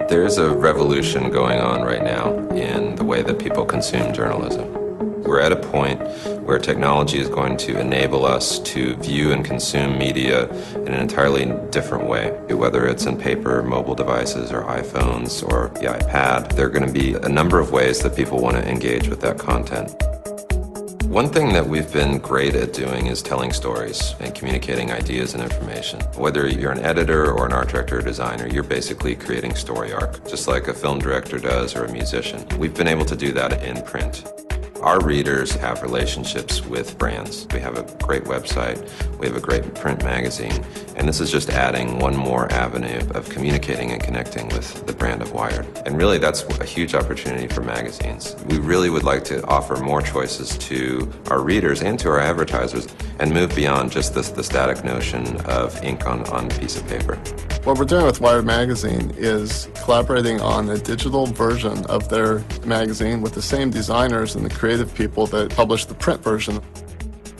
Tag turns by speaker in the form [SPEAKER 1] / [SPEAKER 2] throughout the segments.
[SPEAKER 1] There's a revolution going on right now in the way that people consume journalism. We're at a point where technology is going to enable us to view and consume media in an entirely different way. Whether it's in paper, mobile devices, or iPhones, or the iPad, there are going to be a number of ways that people want to engage with that content. One thing that we've been great at doing is telling stories and communicating ideas and information. Whether you're an editor or an art director or designer, you're basically creating story arc, just like a film director does or a musician. We've been able to do that in print. Our readers have relationships with brands. We have a great website, we have a great print magazine, and this is just adding one more avenue of communicating and connecting with the brand of Wired. And really that's a huge opportunity for magazines. We really would like to offer more choices to our readers and to our advertisers and move beyond just the static notion of ink on a piece of paper.
[SPEAKER 2] What we're doing with Wired Magazine is collaborating on a digital version of their magazine with the same designers and the creative people that publish the print version.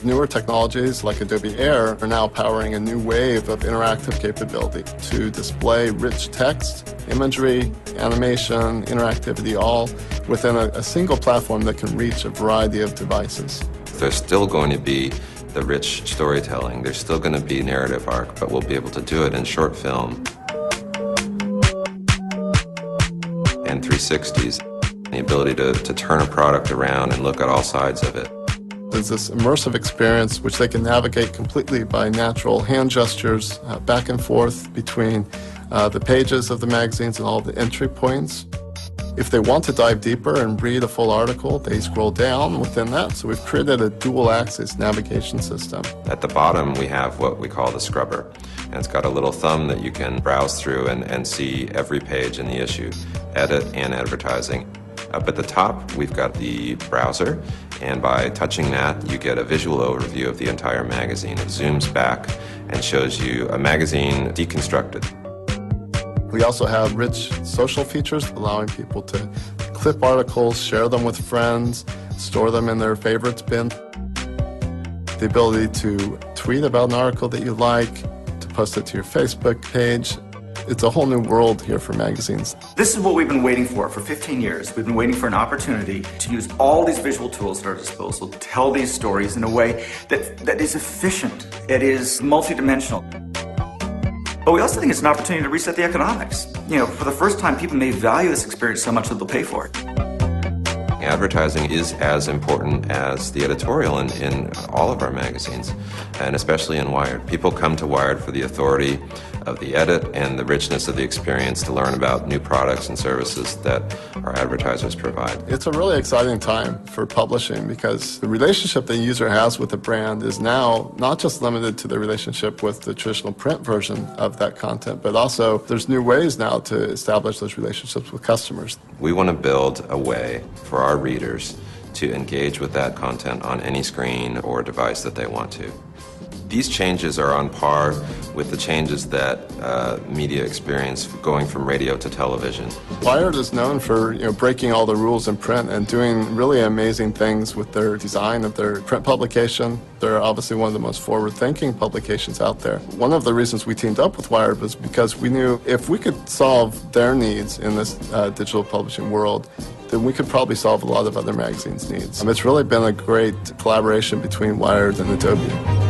[SPEAKER 2] Newer technologies like Adobe Air are now powering a new wave of interactive capability to display rich text, imagery, animation, interactivity, all within a single platform that can reach a variety of devices.
[SPEAKER 1] There's still going to be the rich storytelling. There's still going to be narrative arc, but we'll be able to do it in short film and 360s. The ability to turn a product around and look at all sides of it.
[SPEAKER 2] There's this immersive experience which they can navigate completely by natural hand gestures back and forth between the pages of the magazines and all the entry points. If they want to dive deeper and read a full article, they scroll down within that. So we've created a dual-axis navigation system.
[SPEAKER 1] At the bottom, we have what we call the scrubber. And it's got a little thumb that you can browse through and see every page in the issue, edit and advertising. Up at the top, we've got the browser, and by touching that, you get a visual overview of the entire magazine. It zooms back and shows you a magazine deconstructed.
[SPEAKER 2] We also have rich social features, allowing people to clip articles, share them with friends, store them in their favorites bin. The ability to tweet about an article that you like, to post it to your Facebook page. It's a whole new world here for magazines.
[SPEAKER 3] This is what we've been waiting for 15 years. We've been waiting for an opportunity to use all these visual tools at our disposal to tell these stories in a way that is efficient, it is multidimensional. But we also think it's an opportunity to reset the economics. You know, for the first time, people may value this experience so much that they'll pay for it.
[SPEAKER 1] Advertising is as important as the editorial in all of our magazines, and especially in Wired. People come to Wired for the authority of the edit and the richness of the experience to learn about new products and services that our advertisers provide.
[SPEAKER 2] It's a really exciting time for publishing because the relationship the user has with the brand is now not just limited to the relationship with the traditional print version of that content, but also there's new ways now to establish those relationships with customers.
[SPEAKER 1] We want to build a way for our readers to engage with that content on any screen or device that they want to. These changes are on par with the changes that media experience going from radio to television.
[SPEAKER 2] Wired is known for breaking all the rules in print and doing really amazing things with their design of their print publication. They're obviously one of the most forward-thinking publications out there. One of the reasons we teamed up with Wired was because we knew if we could solve their needs in this digital publishing world, then we could probably solve a lot of other magazines' needs. It's really been a great collaboration between Wired and Adobe.